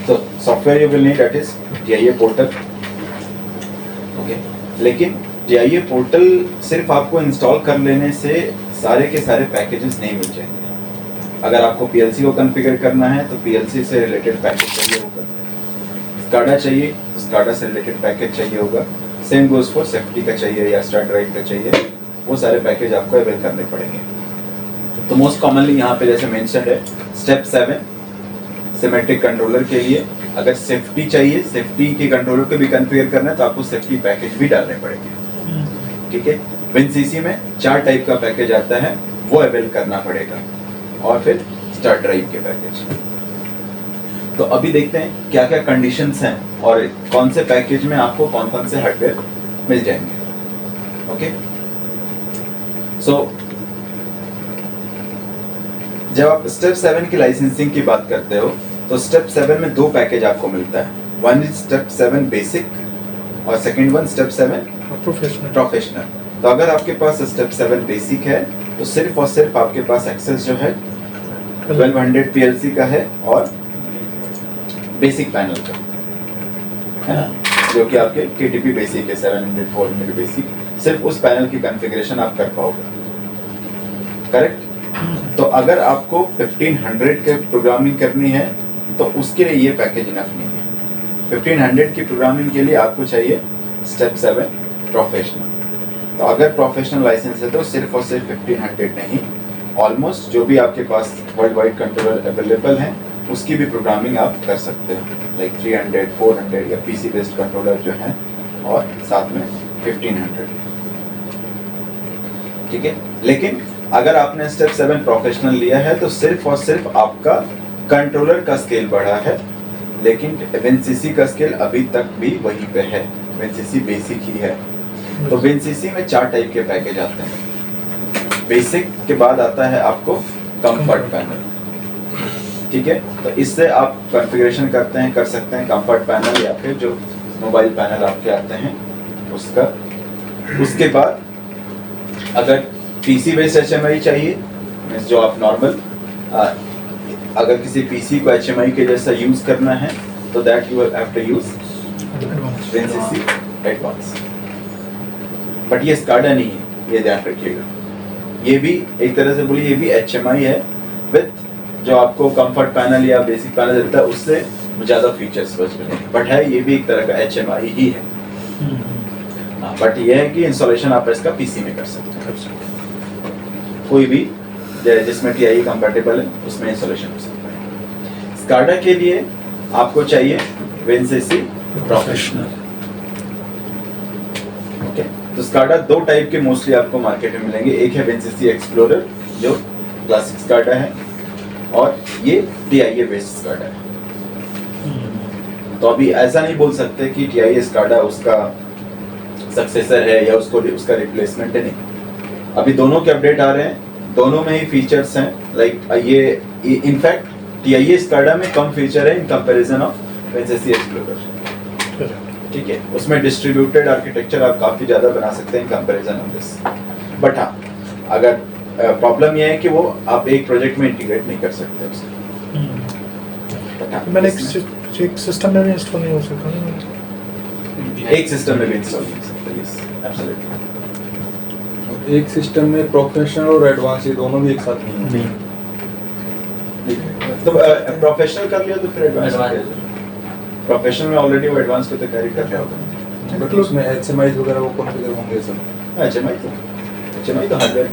तो software you will need that is TIA portal. Okay, लेकिन TIA portal सिर्फ आपको इंस्टॉल कर लेने से सारे के सारे पैकेजेस नहीं मिल जाएंगे। अगर आपको PLC को कॉन्फ़िगर करना है तो PLC से रिलेटेड पैकेज चाहिए होगा, SCADA चाहिए तो SCADA से रिलेटेड पैकेज चाहिए होगा, सेम गोज फॉर सेफ्टी का चाहिए या स्टार ड्राइव का चाहिए, वो सारे पैकेज आपको अवेल करने पड़ेंगे। तो मोस्ट कॉमनली यहाँ पे जैसे मेंशन है स्टेप 7 सिमेट्रिक कंट्रोलर के लिए अगर सेफ्टी चाहिए, सेफ्टी के कंट्रोलर को भी कॉन्फ़िगर करना है तो आपको सेफ्टी पैकेज भी डालने पड़ेंगे। ठीक है, WinCC में 4 टाइप का पैकेज आता है, वो अवेल करना पड़ेगा, और फिर स्टार ड्राइव के पैकेज। तो अभी देखते हैं क्या क्या कंडीशंस हैं और कौन से पैकेज में आपको कौन कौन से हार्डवेयर मिल जाएंगे। ओके, सो जब आप स्टेप 7 की लाइसेंसिंग की बात करते हो तो स्टेप 7 में 2 पैकेज आपको मिलता है, वन इज स्टेप 7 बेसिक और सेकंड वन स्टेप 7 प्रोफेशनल। तो अगर आपके पास स्टेप 7 बेसिक है तो सिर्फ और सिर्फ आपके पास एक्सेस जो है 1200 PLC का है और बेसिक पैनल का है ना, जो कि आपके KTP बेसिक है, 700 400 बेसिक, सिर्फ उस पैनल की कॉन्फ़िगरेशन आप कर पाओगे। करेक्ट? तो अगर आपको 1500 के प्रोग्रामिंग करनी है तो उसके लिए ये पैकेज इनफ नहीं है। 1500 की प्रोग्रामिंग के लिए आपको चाहिए स्टेप 7 प्रोफेशनल। तो अगर प्रोफेशनल लाइसेंस है तो सिर्फ और सिर्फ 1500 नहीं, ऑलमोस्ट जो भी आपके पास वर्ल्ड वाइड कंट्रोलर अवेलेबल हैं उसकी भी प्रोग्रामिंग आप कर सकते हो, लाइक 300 400 या PC बेस्ड कंट्रोलर जो हैं, और साथ में 1500। ठीक है, लेकिन अगर आपने स्टेप 7 प्रोफेशनल लिया है तो सिर्फ और सिर्फ आपका कंट्रोलर का स्केल बढ़ा है, लेकिन WinCC का स्केल अभी तक भी वहीं पे है, WinCC बेसिक ही है। तो WinCC में 4 टाइप के पैकेज आते हैं। बेसिक के बाद आता है आपको कंफर्ट पैनल। ठीक है, तो इससे आप कॉन्फ़िगरेशन कर सकते हैं कंफर्ट पैनल या फिर जो मोबाइल पैनल आपके आते हैं उसका। उसके बाद अगर PC बेस्ड HMI चाहिए, जो आप नॉर्मल अगर किसी PC को HMI के जैसा यूज करना है तो that you have to use WinCC advance. But ये SCADA नहीं है, ये ध्यान रखिएगा। ये भी एक तरह से बोलिए, ये भी HMI है विथ जो आपको कंफर्ट पैनल या बेसिक पैनल देता है उससे ज़्यादा फीचर्स बट है, ये भी एक तरह का HMI ही है। बट ये है कि इंस्टॉलेशन आप इसका PC में कर सकते हैं, कोई भी जिसमें TIA कंपैटिबल है उसमें इंस्टॉलेशन हो सकता है। SCADA के लिए आपको चाहिए WinCC प्रोफेशनल। ओके, तो SCADA 2 टाइप के मोस्टली आपको मार्केट में मिलेंगे, एक है WinCC एक्सप्लोरर जो क्लासिक SCADA है, और ये TIA बेस्ड SCADA है। तो अभी ऐसा नहीं बोल सकते कि TIA SCADA उसका सक्सेसर है या उसका रिप्लेसमेंट है, नहीं। अभी दोनों के अपडेट आ रहे हैं, दोनों में ही फीचर्स हैं, लाइक ये इनफैक्ट TIA SCADA में कम फीचर है in comparison of WinCC explorer. ठीक है, उसमें डिस्ट्रीब्यूटेड आर्किटेक्चर आप काफ़ी ज़्यादा बना सकते हैं in comparison of this. But हाँ, अगर प्रॉब्लम ये है कि वो आप एक प्रोजेक्ट में इंटीग्रेट नहीं कर सकते उसे। मैंने एक सिस्टम में भी इंस्टॉल नहीं हो सकता ना, एक सिस्टम में भी इंस्टॉल नहीं हो सकता। Yes, absolutely. एक सिस्टम में प्रोफेशनल और एडवांस ये दोनों भी एक साथ नहीं है। तो प्रोफेशनल कर लिया तो फिर एडवांस प्रोफेशनल में ऑलरेडी वो एडवांस को तैयारी कर रहा होता है। बट उसमें HMI वगैरह वो कॉन्फ़िगर होंगे सब। HMI तो हार्डवेयर।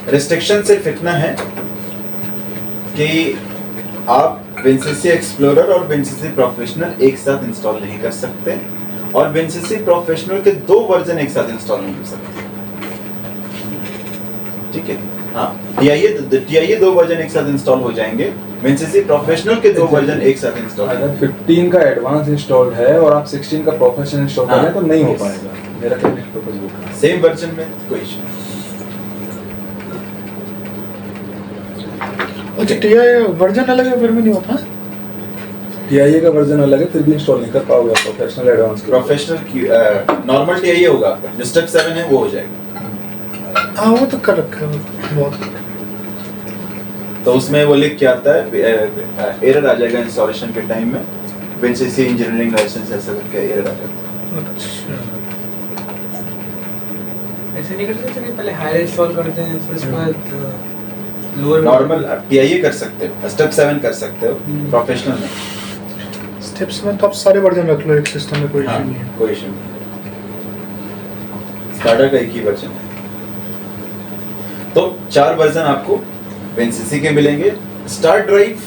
रिस्ट्रिक्शन सिर्फ इतना है कि आप WinCC एक्सप्लोरर और WinCC प्रोफेशनल एक साथ इंस्टॉल नहीं कर सकते, और WinCC प्रोफेशनल के 2 वर्जन एक साथ इंस्टॉल नहीं हो सकते। ठीक है, हाँ, TIA 2 वर्जन एक साथ इंस्टॉल हो जाएंगे, WinCC प्रोफेशनल के 2 वर्जन एक साथ इंस्टॉल। अगर 15 का एडवांस इंस्टॉल्ड है और आप 16 का प्रोफेशनल इंस्टॉल कर रहे हैं तो नहीं हो पाएगा। मेरा क्रेडिट पर्पस वो है, सेम वर्जन में कोई इशू नहीं। अच्छा, TIA वर्जन अलग है फिर भी नहीं होता। TIA का वर्जन अलग है, फिर भी इंस्टॉल नहीं कर पाओगे प्रोफेशनल एडवांस। प्रोफेशनल की नॉर्मल TIA होगा आपका, जो स्टेप 7 है वो हो जाएगा। हाँ, वो तो कर रखा है बहुत। तो उसमें वो लिख के आता है, एरर आ जाएगा इंस्टॉलेशन के टाइम में, विनसीसी इंजीनियरिंग लाइसेंस ऐसा करके एरर आ जाता है। अच्छा ऐसे नहीं कर सकते कि पहले हायर इंस्टॉल करते हैं फिर उसके बाद लोअर नॉर्मल टीआईए कर सकते हो, स्टेप 7 कर सकते हो, प्रोफेशनल में। स्टेप्स में तो आप सारे वर्जन रख लो एक सिस्टम में, कोई हाँ, इशू नहीं है। कोई इशू नहीं। स्टार्टर का एक ही वर्जन है। तो 4 वर्जन आपको विनसीसी के मिलेंगे। स्टार ड्राइव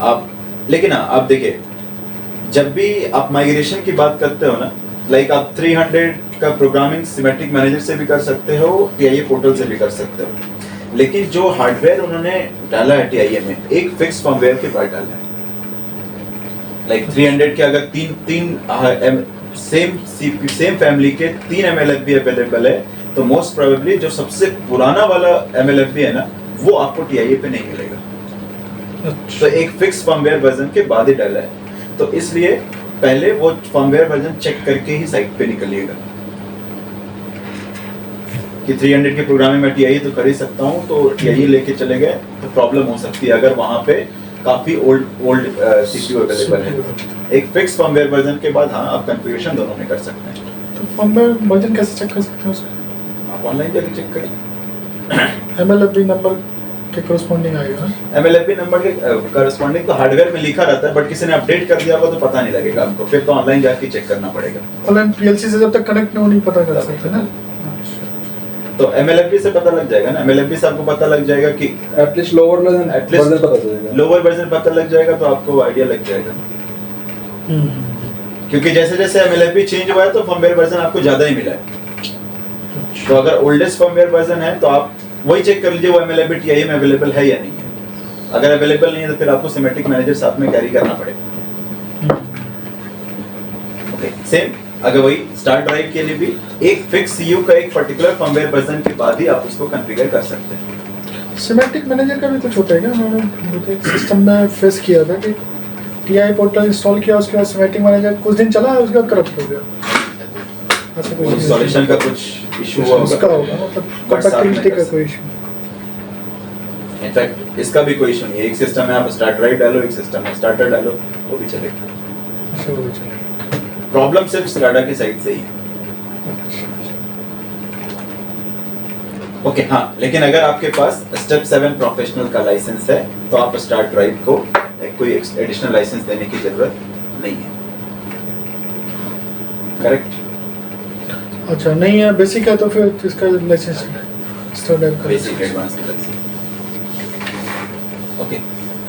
आप, लेकिन हाँ आप देखिए, जब भी आप माइग्रेशन की बात करते हो ना, लाइक आप 300 का प्रोग्रामिंग सिमेट्रिक मैनेजर से भी कर सकते हो, टीआईए पोर्टल से भी कर सकते हो, लेकिन जो हार्डवेयर उन्होंने डाला है टीआईए में, एक फिक्स फर्मवेयर के बाद डाला है। लाइक 300 के अगर तीन सेम फैमिली के 3 MLFB अवेलेबल है, तो मोस्ट प्रोबेबली जो सबसे पुराना वाला MLFB है ना, वो आपको टीआईए पे नहीं मिलेगा। तो एक फिक्स फर्मवेयर वर्जन के बाद ही डाला है, तो इसलिए पहले वो फर्मवेयर वर्जन चेक करके ही साइट पे निकलिएगा कि 300 के प्रोग्रामिंग में टीआईए तो कर ही सकता हूँ, तो टीआईए लेके चले गए तो प्रॉब्लम हो सकती है अगर वहाँ पे काफी ओल्ड सीपीयू अवेलेबल है। एक फिक्स फर्मवेयर वर्जन के बाद हाँ आप कॉन्फ़िगरेशन दोनों में कर सकते हैं। तो फर्मवेयर वर्जन कैसे चेक कर सकते हैं उसका? आप ऑनलाइन जाके चेक करें। MLFB नंबर के करस्पॉन्डिंग आएगा। MLFB नंबर के करस्पॉन्डिंग तो हार्डवेयर में लिखा रहता है, बट किसी ने अपडेट कर दिया होगा तो पता नहीं लगेगा आपको, फिर तो ऑनलाइन जाके चेक करना पड़ेगा। ऑनलाइन PLC से जब तक कनेक्ट नहीं पता कर सकते ना। तो MLFB से पता लग जाएगा ना, MLFB से आपको पता लग जाएगा कि एटलीस्ट लोअर वर्जन पता चलेगा, लोअर वर्जन पता लग जाएगा तो आपको आइडिया लग जाएगा। क्योंकि जैसे जैसे MLFB चेंज हुआ है तो फर्मवेयर वर्जन आपको ज्यादा ही मिला है। तो अगर ओल्डेस्ट फर्मवेयर वर्जन है तो आप वही चेक कर लीजिए वो MLFB टीआईए में अवेलेबल है या नहीं है। अगर अवेलेबल नहीं है तो फिर आपको सिमेट्रिक मैनेजर साथ में कैरी करना पड़ेगा। ओके, सेम अगर वही स्टार ड्राइव के लिए भी एक फिक्स सीयू का एक पर्टिकुलर फर्मवेयर वर्जन के बाद ही आप उसको कॉन्फ़िगर कर सकते हैं। सिमेट्रिक मैनेजर का भी कुछ होता है क्या? मैंने एक सिस्टम में फेस किया था कि टीआई पोर्टल इंस्टॉल किया, उसके बाद सिमेट्रिक मैनेजर कुछ दिन चला, उसके बाद करप्ट हो गया। ऐसा कुछ इंस्टॉलेशन का कुछ इशू हुआ उसका होगा, मतलब कंपैटिबिलिटी का कोई इशू। इनफैक्ट इसका भी कोई इशू नहीं है। एक सिस्टम में आप स्टार ड्राइव डालो, एक सिस्टम में स्टार्टर डालो, वो भी चलेगा। अच्छा वो चलेगा। प्रॉब्लम सिर्फ स्काडा की साइड से ही है। ओके हाँ, लेकिन अगर आपके पास स्टेप 7 प्रोफेशनल का लाइसेंस है तो आप स्टार ड्राइव को कोई एडिशनल लाइसेंस देने की जरूरत नहीं है। करेक्ट? अच्छा नहीं है, बेसिक है तो फिर इसका लाइसेंस स्टार ड्राइव का बेसिक एडवांस का लाइसेंस। ओके,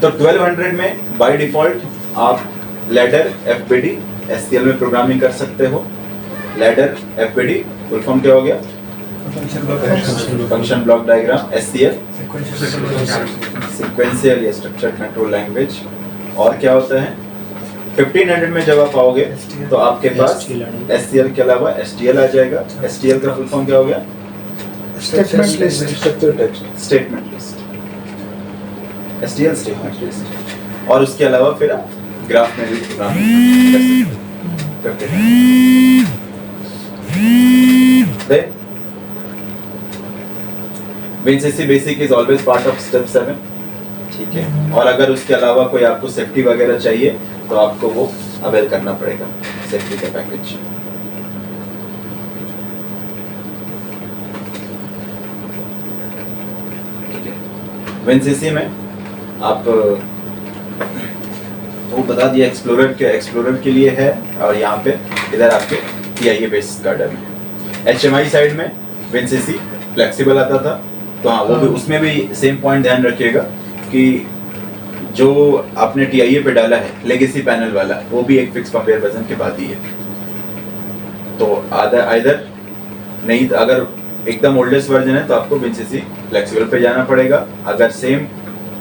तो 1200 में बाय डिफॉल्ट आप लैडर FBD SCL में प्रोग्रामिंग कर सकते हो। लैडर FBD फुल फॉर्म क्या हो गया? Function block diagram. SCL sequential या स्ट्रक्चर्ड कंट्रोल लैंग्वेज। और क्या होता है 1500 में जब आप आओगे तो आपके पास SCL के अलावा STL आ जाएगा। STL का फुल फॉर्म क्या हो गया? Statement list, structure text, statement list. STL statement list. और उसके अलावा फिर आप ग्राफ में भी प्रोग्रामिंग कर सकते हैं। WinCC basic is always part of step 7, ठीक है। और अगर उसके अलावा कोई आपको सेफ्टी वगैरह चाहिए तो आपको वो अवेल करना पड़ेगा, सेफ्टी का पैकेज। ठीक है, विनसीसी में आप वो बता दिया एक्सप्लोरर के लिए है, और यहाँ पे इधर आपके टीआईए बेस्ड गार्डन है। HMI साइड में विनसीसी फ्लेक्सिबल आता था, तो हाँ वो भी, उसमें भी सेम पॉइंट ध्यान रखिएगा कि जो आपने टीआईए पे डाला है लेगेसी पैनल वाला, वो भी एक फिक्स फर्मवेयर वर्जन के बाद ही है। तो आइदर नहीं, अगर एकदम ओल्डेस्ट वर्जन है तो आपको विनसीसी फ्लेक्सिबल पे जाना पड़ेगा। अगर सेम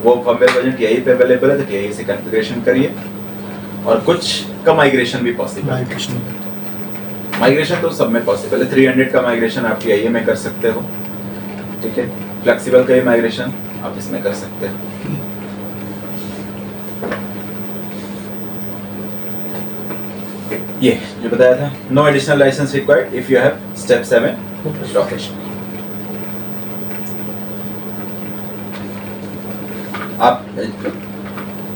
वो फर्मवेयर वर्जन टीआईए पे अवेलेबल है तो टीआईए से कॉन्फ़िगरेशन करिए। और कुछ का माइग्रेशन भी पॉसिबल है। माइग्रेशन तो सब में पॉसिबल है। 300 का माइग्रेशन आप टीआईए में कर सकते हो, ठीक है। फ्लेक्सिबल का ही माइग्रेशन आप इसमें कर सकते हैं। ये जो बताया था, no additional license required if you have step 7 professional. आप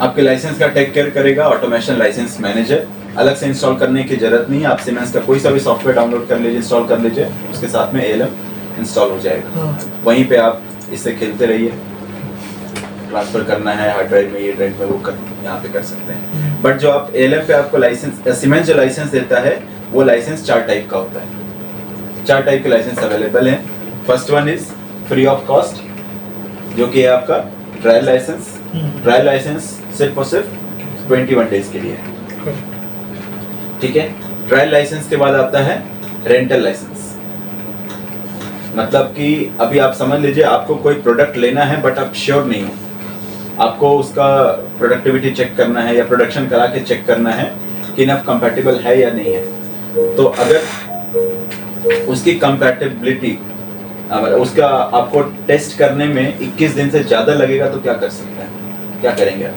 आपके लाइसेंस का टेक केयर करेगा ऑटोमेशन लाइसेंस मैनेजर। अलग से इंस्टॉल करने की जरूरत नहीं है, आप सीमेंस का कोई सा भी सॉफ्टवेयर डाउनलोड कर लीजिए, इंस्टॉल कर लीजिए, उसके साथ में ALM इंस्टॉल हो जाएगा। हाँ। वहीं पे आप इससे खेलते रहिए, ट्रांसफर करना है हार्ड ड्राइव में, ये ड्राइव में, वो कर यहाँ पे कर सकते हैं। बट जो आप ALM पे आपको लाइसेंस, सीमेंस जो लाइसेंस देता है वो लाइसेंस 4 टाइप का होता है। 4 टाइप के लाइसेंस अवेलेबल हैं। First one is free of cost, जो कि है आपका ट्रायल लाइसेंस। ट्रायल लाइसेंस सिर्फ और सिर्फ 21 डेज के लिए है, ठीक है। ट्रायल लाइसेंस के बाद आता है रेंटल लाइसेंस। मतलब कि अभी आप समझ लीजिए आपको कोई प्रोडक्ट लेना है बट आप श्योर नहीं हो, आपको उसका प्रोडक्टिविटी चेक करना है या प्रोडक्शन करा के चेक करना है कि इनफ कंपैटिबल है या नहीं है। तो अगर उसकी कंपैटिबिलिटी, उसका आपको टेस्ट करने में 21 दिन से ज़्यादा लगेगा तो क्या कर सकते हैं, क्या करेंगे आप?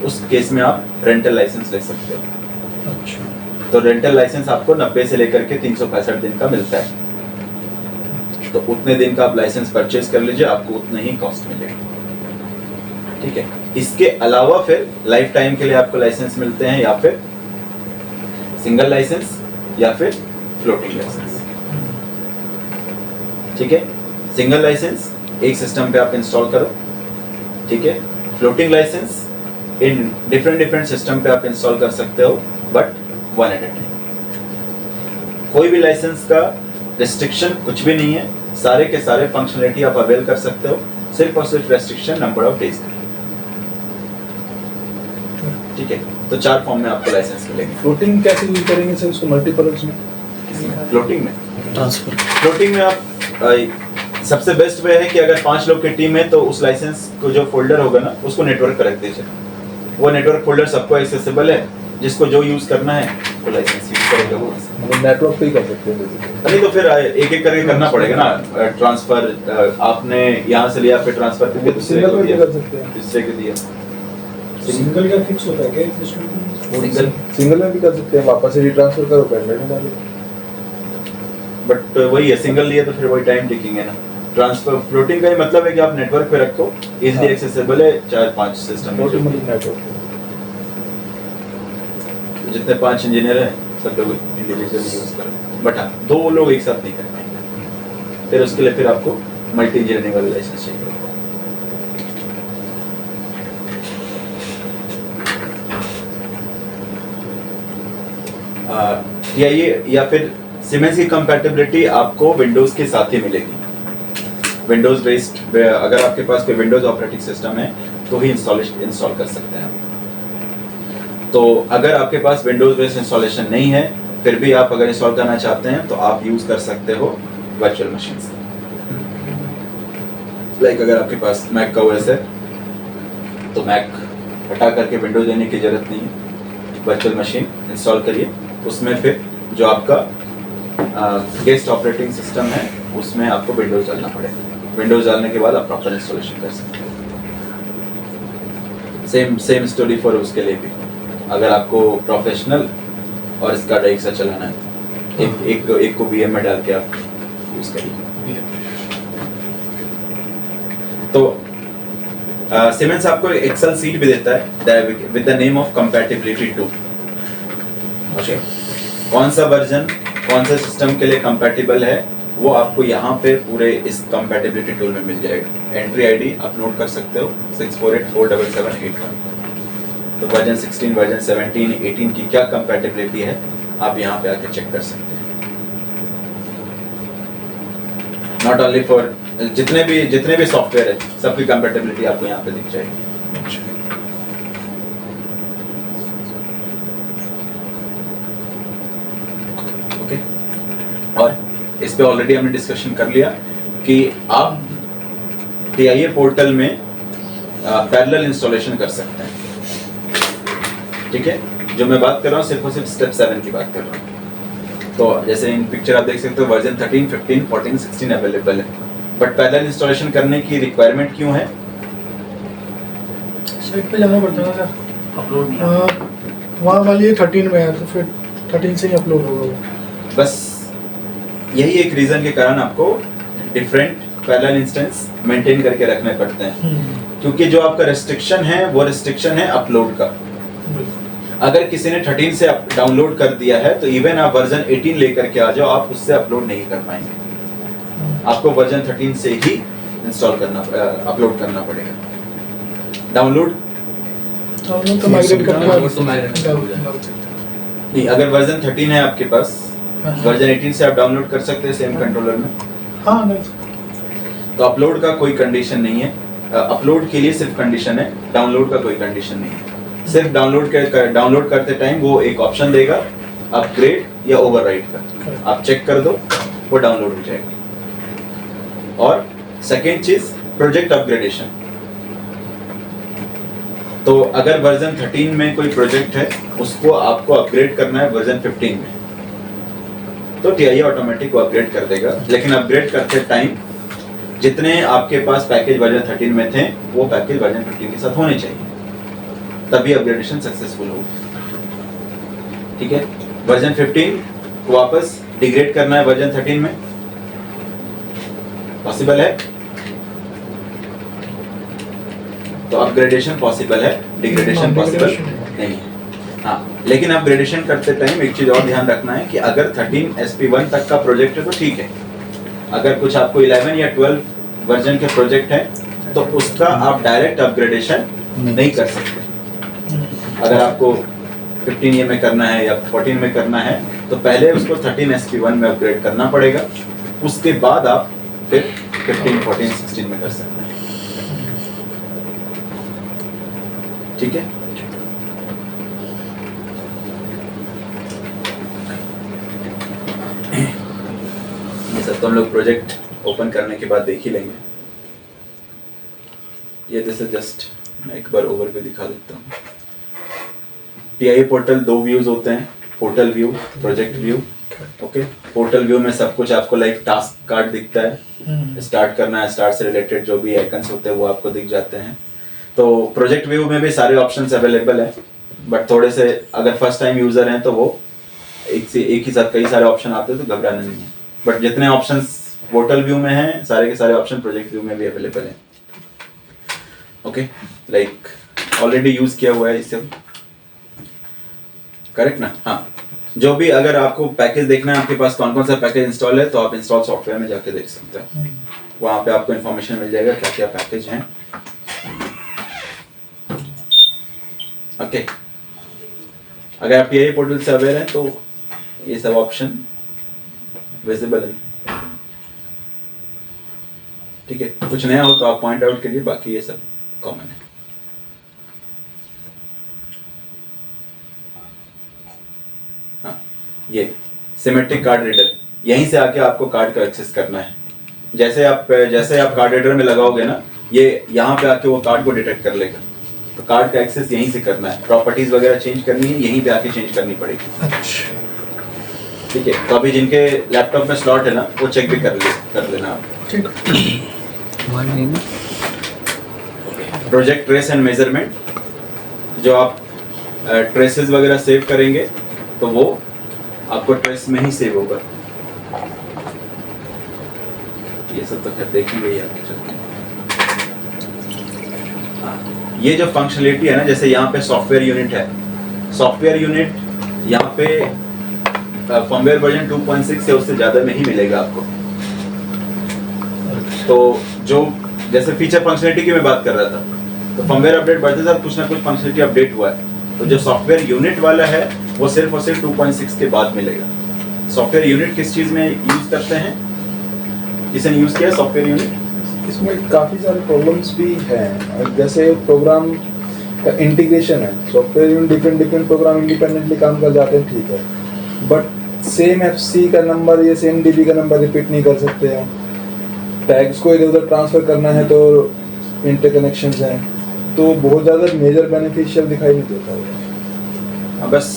उस केस में आप रेंटल लाइसेंस ले सकते हो। अच्छा। तो रेंटल लाइसेंस आपको 90 से लेकर के 365 दिन का मिलता है। तो उतने दिन का आप लाइसेंस परचेज कर लीजिए, आपको उतने ही कॉस्ट मिलेगा, ठीक है। इसके अलावा फिर लाइफ टाइम के लिए आपको लाइसेंस मिलते हैं, या फिर सिंगल लाइसेंस या फिर फ्लोटिंग लाइसेंस, ठीक है। सिंगल लाइसेंस एक सिस्टम पे आप इंस्टॉल करो, ठीक है। Floating license in different system पे आप इंस्टॉल कर सकते हो, but one at a time. कोई भी लाइसेंस का रिस्ट्रिक्शन कुछ भी नहीं है, सारे के सारे फंक्शनलिटी आप अवेल कर सकते हो, सिर्फ और सिर्फ रेस्ट्रिक्शन नंबर ऑफ डेज का, ठीक है। तो 4 फॉर्म में आपको लाइसेंस मिलेंगे। फ्लोटिंग कैसे यूज करेंगे सर उसको मल्टीपर्पज में? फ्लोटिंग में ट्रांसफर। फ्लोटिंग में आप सबसे बेस्ट वे है कि अगर 5 लोग की टीम है तो उस लाइसेंस को जो फोल्डर होगा ना उसको नेटवर्क पर रख दीजिए। वो नेटवर्क फोल्डर सबको एक्सेसिबल है, जिसको जो यूज करना है वो लाइसेंस यूज करेगा वो। मतलब नेटवर्क पे ही कर सकते हैं बेसिकली। नहीं तो फिर एक एक करके करना पड़ेगा ना ट्रांसफर। आपने यहाँ से लिया फिर ट्रांसफर करके दूसरे सिंगल को पे भी दिया, कर सकते हैं। दूसरे को दिया। सिंगल का फिक्स होता है क्या इस सिस्टम में? सिंगल में भी कर सकते हैं, वापस से रिट्रांसफर करो पेंडेंट में डालो। बट वही है, सिंगल लिया तो फिर वही टाइम टेकिंग है ना। ट्रांसफर फ्लोटिंग का ही मतलब है कि आप नेटवर्क पे रखो, इजीली एक्सेसिबल है 4-5 सिस्टम में। फ्लोटिंग मतलब नेटवर्क जितने 5 इंजीनियर हैं सब लोग इंडिविजुअली यूज करें, बट हाँ 2 लोग एक साथ नहीं कर पाएंगे, फिर उसके लिए फिर आपको मल्टी इंजीनियरिंग वाला लाइसेंस चाहिए। ये या फिर सीमेंस की कंपैटिबिलिटी आपको विंडोज के साथ ही मिलेगी। विंडोज बेस्ड अगर आपके पास कोई विंडोज ऑपरेटिंग सिस्टम है तो ही इंस्टॉल कर सकते हैं। तो अगर आपके पास विंडोज बेस्ड इंस्टॉलेशन नहीं है फिर भी आप अगर इंस्टॉल करना चाहते हैं तो आप यूज कर सकते हो वर्चुअल मशीन से। लाइक अगर आपके पास मैक का ओएस है तो मैक हटा करके विंडोज लेने की जरूरत नहीं है, वर्चुअल मशीन इंस्टॉल करिए, उसमें फिर जो आपका गेस्ट ऑपरेटिंग सिस्टम है उसमें आपको विंडोज डालना पड़ेगा। विंडोज डालने के बाद आप प्रॉपर इंस्टॉलेशन कर सकते हो। सेम स्टोरी फॉर उसके लिए भी, अगर आपको प्रोफेशनल और इसका एक सा चलाना है एक को VM में डाल के आप यूज करिए। तो सीमेंस आपको एक्सेल सीट भी देता है with the name of compatibility too. Okay, कौन सा वर्जन कौन सा सिस्टम के लिए कंपैटिबल है वो आपको यहाँ पे पूरे इस कंपैटिबिलिटी टूल में मिल जाएगा। एंट्री आईडी आप नोट कर सकते हो 64847778। तो वर्जन 16 वर्जन 17 18 की क्या कंपैटिबिलिटी है आप यहाँ पे आके चेक कर सकते हैं। नॉट ओनली फॉर जितने भी सॉफ्टवेयर है सबकी कंपैटिबिलिटी आपको यहाँ पे दिख जाएगी। ओके, और इस पे ऑलरेडी हमने डिस्कशन कर लिया कि आप TIA पोर्टल में पैरेलल इंस्टॉलेशन कर सकते हैं। ठीक है, जो मैं बात कर रहा हूँ सिर्फ और सिर्फ स्टेप 7 की बात कर रहा हूँ। तो जैसे इन पिक्चर आप देख सकते हो वर्जन 13, 15, 14, 16 अवेलेबल है। बट पैरेलल इंस्टॉलेशन करने की रिक्वायरमेंट क्यों है? साइट पे जाना पड़ता है सर, अपलोड वहाँ वाली 13 में है तो फिर 13 से ही अपलोड होगा वो। बस यही एक रीजन के कारण आपको डिफरेंट पैरेलल इंस्टेंस मेंटेन करके रखने पड़ते हैं। क्योंकि जो आपका रेस्ट्रिक्शन है वो रेस्ट्रिक्शन है अपलोड का। अगर किसी ने 13 से डाउनलोड कर दिया है तो इवन आप वर्जन 18 लेकर के आ जाओ, आप उससे अपलोड नहीं कर पाएंगे। आपको वर्जन 13 से ही इंस्टॉल करना अपलोड करना पड़ेगा। डाउनलोड तो माइग्रेट करके नहीं, अगर वर्जन 13 है आपके पास, वर्जन 18 से आप डाउनलोड कर सकते हैं सेम कंट्रोलर में। हाँ नहीं तो अपलोड का कोई कंडीशन नहीं है, अपलोड के लिए सिर्फ कंडीशन है, डाउनलोड का कोई कंडीशन नहीं है। सिर्फ डाउनलोड करते टाइम वो एक ऑप्शन देगा अपग्रेड या ओवरराइट का, आप चेक कर दो, वो डाउनलोड हो जाएगा। और सेकेंड चीज प्रोजेक्ट अपग्रेडेशन। तो अगर वर्जन 13 में कोई प्रोजेक्ट है उसको आपको अपग्रेड करना है वर्जन 15 में, तो TIA ऑटोमेटिक वो अपग्रेड कर देगा। लेकिन अपग्रेड करते टाइम जितने आपके पास पैकेज वर्जन 13 में थे वो पैकेज वर्जन 15 के साथ होने चाहिए, तभी अपग्रेडेशन सक्सेसफुल होगा। ठीक है, वर्जन 15 को वापस डिग्रेड करना है वर्जन 13 में, पॉसिबल है? तो अपग्रेडेशन पॉसिबल है, डिग्रेडेशन पॉसिबल नहीं है। हाँ, लेकिन अपग्रेडेशन करते टाइम एक चीज और ध्यान रखना है कि अगर 13 SP1 तक का प्रोजेक्ट है तो ठीक है। अगर कुछ आपको 11 या 12 वर्जन के प्रोजेक्ट है तो उसका आप डायरेक्ट अपग्रेडेशन नहीं कर सकते। अगर आपको 15 में करना है या 14 में करना है तो पहले उसको 13 SP1 में अपग्रेड करना पड़ेगा, उसके बाद आप फिर 15, 14, 16 में कर सकते हैं। ठीक है, ये सब तो हम लोग प्रोजेक्ट ओपन करने के बाद देख ही लेंगे। ये दिस इज जस्ट, मैं एक बार ओवरव्यू दिखा देता हूँ। TIA पोर्टल 2 व्यूज होते हैं, portal view, project view. Okay, portal view में सब कुछ आपको लाइक टास्क कार्ड दिखता है, स्टार्ट करना है, स्टार्ट से रिलेटेड जो भी आइकन्स होते हैं वो आपको दिख जाते हैं। तो प्रोजेक्ट व्यू में भी सारे ऑप्शंस अवेलेबल है, बट थोड़े से अगर फर्स्ट टाइम यूजर हैं तो वो एक ही साथ कई सारे ऑप्शन आते हैं तो घबराना नहीं है। बट जितने ऑप्शंस पोर्टल व्यू में हैं सारे के सारे ऑप्शन प्रोजेक्ट व्यू में भी अवेलेबल हैं। ओके, लाइक ऑलरेडी यूज किया हुआ है इसे, करेक्ट ना? हाँ, जो भी अगर आपको पैकेज देखना है आपके पास कौन कौन सा पैकेज इंस्टॉल है तो आप इंस्टॉल सॉफ्टवेयर में जाके देख सकते हैं, वहाँ पे आपको इन्फॉर्मेशन मिल जाएगा क्या क्या पैकेज हैं। ओके, अगर आप TIA पोर्टल से अवेयर हैं तो ये सब ऑप्शन विजिबल है। ठीक है, कुछ नया हो तो आप पॉइंट आउट करिए, बाकी ये सब कॉमन है। हाँ, ये सिमेट्रिक कार्ड रीडर, यहीं से आके आपको कार्ड का एक्सेस करना है। जैसे आप कार्ड रीडर में लगाओगे ना, ये यहाँ पे आके वो कार्ड को डिटेक्ट कर लेगा। तो कार्ड का एक्सेस यहीं से करना है, प्रॉपर्टीज वगैरह चेंज करनी है यहीं पे आके चेंज करनी पड़ेगी। ठीक है, तो अभी जिनके लैपटॉप में स्लॉट है ना वो चेक भी कर लेना आप। ठीक। प्रोजेक्ट ट्रेस एंड मेजरमेंट, जो आप ट्रेसेस वगैरह सेव करेंगे तो वो आपको ट्रेस में ही सेव होगा। ये सब तो खैर देखेंगे ही आगे चलते हैं। ये जो फंक्शनलिटी है ना, जैसे यहाँ पे सॉफ्टवेयर यूनिट है, सॉफ्टवेयर यूनिट यहाँ पे फर्मवेयर वर्जन 2.6 से उससे ज़्यादा में ही मिलेगा आपको। तो जो जैसे फीचर फंक्शनलिटी की मैं बात कर रहा था, तो फर्मवेयर अपडेट बढ़ते साथ कुछ ना कुछ फंक्शनलिटी अपडेट हुआ है, तो जो सॉफ्टवेयर यूनिट वाला है वो सिर्फ और सिर्फ 2.6 के बाद मिलेगा। सॉफ्टवेयर यूनिट किस चीज़ में यूज़ करते हैं, किसने यूज़ किया सॉफ्टवेयर यूनिट? इसमें काफ़ी सारे प्रॉब्लम्स भी हैं, जैसे प्रोग्राम का इंटीग्रेशन है, software unit different program independently काम कर जाते हैं, ठीक है, बट सेम FC का नंबर या सेम DB का नंबर रिपीट नहीं कर सकते हैं। टैग्स को इधर उधर ट्रांसफ़र करना है तो इंटरकनेक्शंस हैं, तो बहुत ज़्यादा मेजर बेनिफिशियल दिखाई नहीं देता है। बस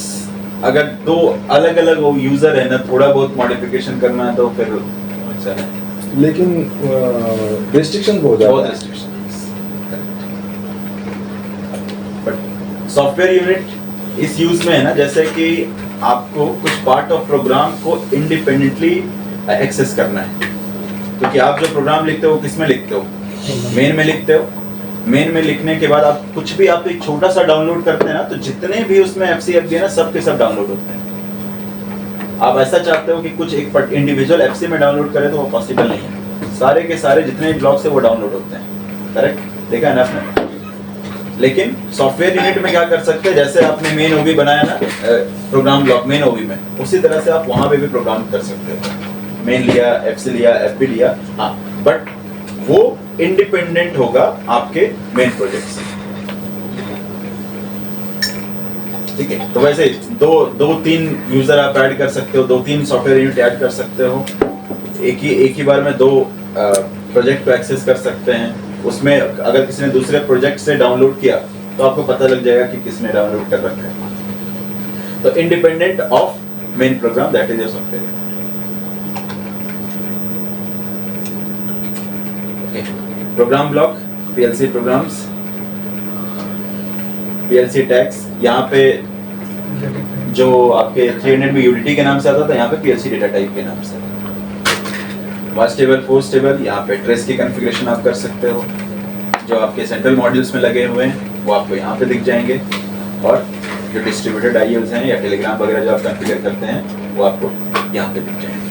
अगर दो अलग अलग यूज़र है ना, थोड़ा बहुत मॉडिफिकेशन करना है तो फिर अच्छा है, लेकिन रिस्ट्रिक्शन बहुत ज़्यादा है। बट सॉफ्टवेयर यूनिट इस यूज में है ना, जैसे कि आपको कुछ पार्ट ऑफ प्रोग्राम को इंडिपेंडेंटली एक्सेस करना है, क्योंकि आप जो प्रोग्राम लिखते हो किस में लिखते हो, मेन में लिखते हो, मेन में लिखने के बाद आप कुछ भी आप एक छोटा सा डाउनलोड करते हैं ना, तो जितने भी उसमें FCFD है ना, सब के सब डाउनलोड होते हैं। आप ऐसा चाहते हो कि कुछ एक इंडिविजुअल FC में डाउनलोड करें तो वो पॉसिबल नहीं है। सारे के सारे जितने ब्लॉक्स है वो डाउनलोड होते हैं। करेक्ट, देखा है ना आपने? लेकिन सॉफ्टवेयर यूनिट में क्या कर सकते हैं, जैसे आपने मेन OB बनाया ना प्रोग्राम ब्लॉक मेन OB में, उसी तरह से आप वहां पे भी प्रोग्राम कर सकते हो। मेन लिया, FC लिया, FB लिया, हाँ, बट वो इंडिपेंडेंट होगा आपके मेन प्रोजेक्ट से। ठीक है, तो वैसे दो तीन यूजर आप ऐड कर सकते हो, 2-3 सॉफ्टवेयर यूनिट ऐड कर सकते हो, एक ही बार में 2 प्रोजेक्ट को एक्सेस कर सकते हैं। उसमें अगर किसी ने दूसरे प्रोजेक्ट से डाउनलोड किया तो आपको पता लग जाएगा कि किसने डाउनलोड कर रखा है। तो independent of main program, that is your software. Program block, PLC programs, PLC tags. यहाँ पे जो आपके 300 में UDT के नाम से आता था, यहाँ पे PLC डेटा टाइप के नाम से। वाच टेबल, फोर्स टेबल, यहाँ पे ट्रेस की कॉन्फ़िगरेशन आप कर सकते हो। जो आपके सेंट्रल मॉड्यूल्स में लगे हुए हैं वो आपको यहाँ पे दिख जाएंगे, और जो डिस्ट्रीब्यूटेड IOs हैं या टेलीग्राम वगैरह जो आप कॉन्फ़िगर करते हैं वो आपको यहाँ पे दिख जाएंगे।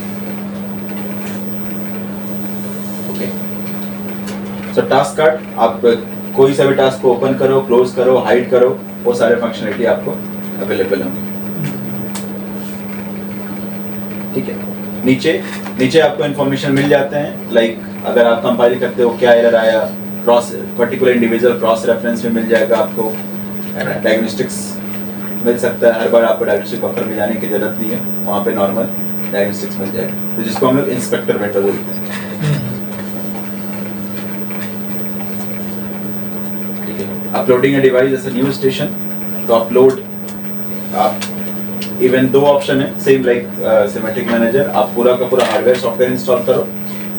सो टास्क कार्ड, आप कोई सा भी टास्क को ओपन करो, क्लोज करो, हाइड करो, वो सारे फंक्शनलिटी आपको अवेलेबल होंगे। ठीक है, नीचे आपको इन्फॉर्मेशन मिल जाते हैं, लाइक अगर आप कंपाइल करते हो क्या एरर आया, cross particular individual cross reference में मिल जाएगा आपको, डायग्नोस्टिक्स मिल सकता है। हर बार आपको डायग्नोस्टिक बफर में जाने की जरूरत नहीं है, वहाँ पे नॉर्मल डायग्नोस्टिक्स मिल जाएगा, तो जिसको हम लोग इंस्पेक्टर विंडो बोलते हैं। Uploading a device as a new station, तो अपलोड आप इवन 2 ऑप्शन है, सेम लाइक सिमेटिक मैनेजर, आप पूरा का पूरा हार्डवेयर सॉफ्टवेयर इंस्टॉल करो,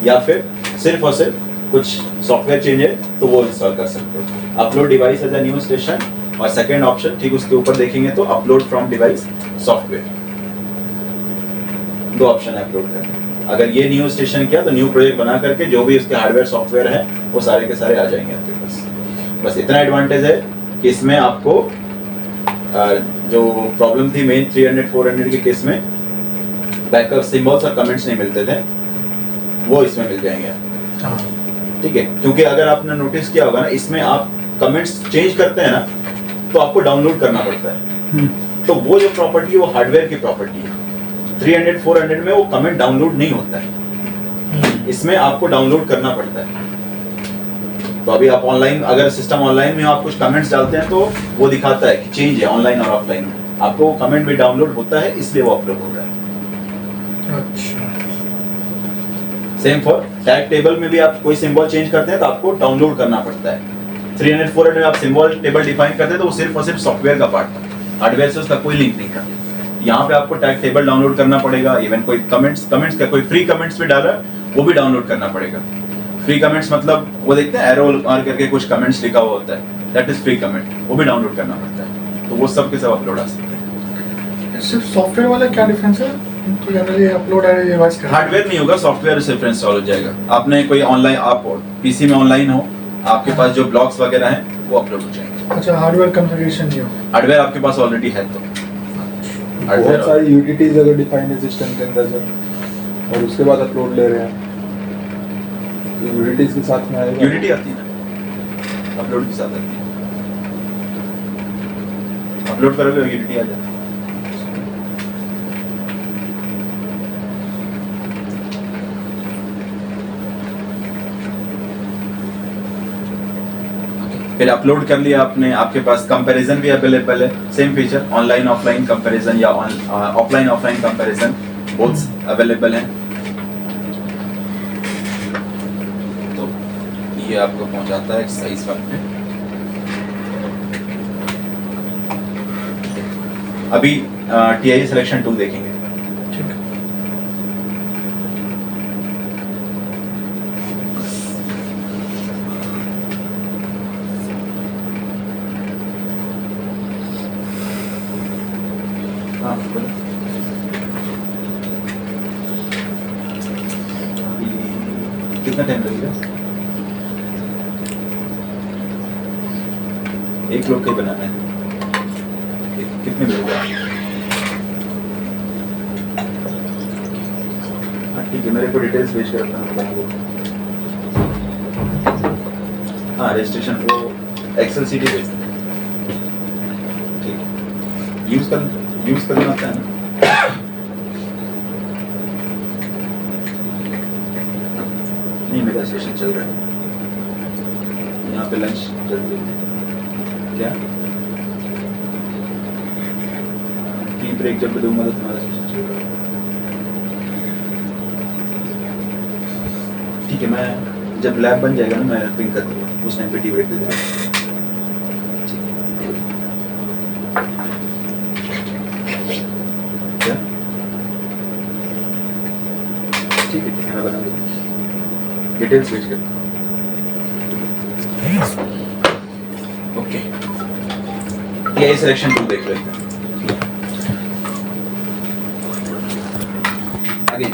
या फिर सिर्फ और सिर्फ कुछ सॉफ्टवेयर चेंज है तो वो इंस्टॉल कर सकते हो। Upload device as a new station, और सेकंड ऑप्शन ठीक उसके ऊपर देखेंगे तो upload from device software. 2 option है अपलोड करने। अगर ये न्यू स्टेशन किया तो न्यू प्रोजेक्ट बना करके जो भी उसके हार्डवेयर सॉफ्टवेयर है वो सारे के सारे आ जाएंगे आपके पास। बस इतना एडवांटेज है कि इसमें आपको जो प्रॉब्लम थी मेन 300-400 के केस में बैकअप सिंबल्स और कमेंट्स नहीं मिलते थे, वो इसमें मिल जाएंगे। ठीक है, क्योंकि अगर आपने नोटिस किया होगा ना, इसमें आप कमेंट्स चेंज करते हैं ना तो आपको डाउनलोड करना पड़ता है। तो वो जो प्रॉपर्टी है वो हार्डवेयर की प्रॉपर्टी है। 300-400 में वो कमेंट डाउनलोड नहीं होता है, इसमें आपको डाउनलोड करना पड़ता है। तो अभी आप ऑनलाइन, अगर सिस्टम ऑनलाइन में आप कुछ कमेंट्स डालते हैं तो वो दिखाता है कि चेंज है ऑनलाइन और ऑफलाइन में। आपको वो कमेंट भी डाउनलोड होता है, इसलिए वो अपलोड हो रहा है। अच्छा, सेम फॉर टैग टेबल में भी आप कोई सिंबल चेंज करते हैं तो आपको डाउनलोड करना पड़ता है। 300-400 में आप सिंबल टेबल डिफाइन करते हैं तो वो सिर्फ और सिर्फ सॉफ्टवेयर का पार्ट है, हार्डवेयर से उसका कोई लिंक नहीं करते। यहाँ पे आपको टैग टेबल डाउनलोड करना पड़ेगा, इवन कोई कमेंट्स का कोई फ्री कमेंट्स भी डाला वो भी डाउनलोड करना पड़ेगा। फ्री कमेंट्स मतलब वो देखते हैं एरो मार करके कुछ कमेंट्स लिखा हुआ होता है, दैट इज फ्री कमेंट, वो भी डाउनलोड करना पड़ता है। तो वो सब के सब अपलोड आ सकते हैं। सिर्फ सॉफ्टवेयर वाला क्या डिफरेंस है? तो जनरली अपलोड है डिवाइस का, हार्डवेयर नहीं होगा, सॉफ्टवेयर सिर्फ इंस्टॉल हो जाएगा। आपने कोई ऑनलाइन, आप पीसी में ऑनलाइन हो, आपके पास जो ब्लॉक्स वगैरह हैं वो अपलोड हो जाएंगे। अच्छा, हार्डवेयर कॉन्फ़िगरेशन नहीं हो, हार्डवेयर आपके पास ऑलरेडी है तो बहुत सारी यूटिलिटीज अगर डिफाइंड है सिस्टम के अंदर से और उसके बाद अपलोड ले रहे हैं तो यूटिलिटीज के साथ में आएगा। यूनिटी आती है ना, अपलोड के साथ आती है। अपलोड करोगे यूनिटी आ जाती है। फिर अपलोड कर लिया आपने, आपके पास कंपैरिजन भी अवेलेबल है, same feature, online offline comparison या offline offline comparison both available हैं। तो ये आपको पहुंचाता है एक्सरसाइज 1 पे। अभी TIA सिलेक्शन 2 देखेंगे। ठीक है। हाँ, बोलो। कितना टाइम लगेगा? एक लोग के ही बनाना है। कितने मिलेगा? हाँ ठीक है, मेरे को डिटेल्स भेज कर अपना बताऊंगा। हाँ रजिस्ट्रेशन वो एक्सेल सीडी भेज दें। ठीक है, यूज़ करना आता है ना? नहीं मेरा सेशन चल रहा है यहाँ पे, लंच जल्दी क्या टी ब्रेक जब दूंगा तो तुम्हारा सेशन चल रहा है। ठीक है, मैं जब लैब बन जाएगा ना मैं पिंग कर दूंगा, उस टाइम पे टी ब्रेक दे दूंगा। क्या ठीक है मैं बना दूंगा, डिटेल्स भेज कर। ओके ये सिलेक्शन टूल देख लेते हैं आगे।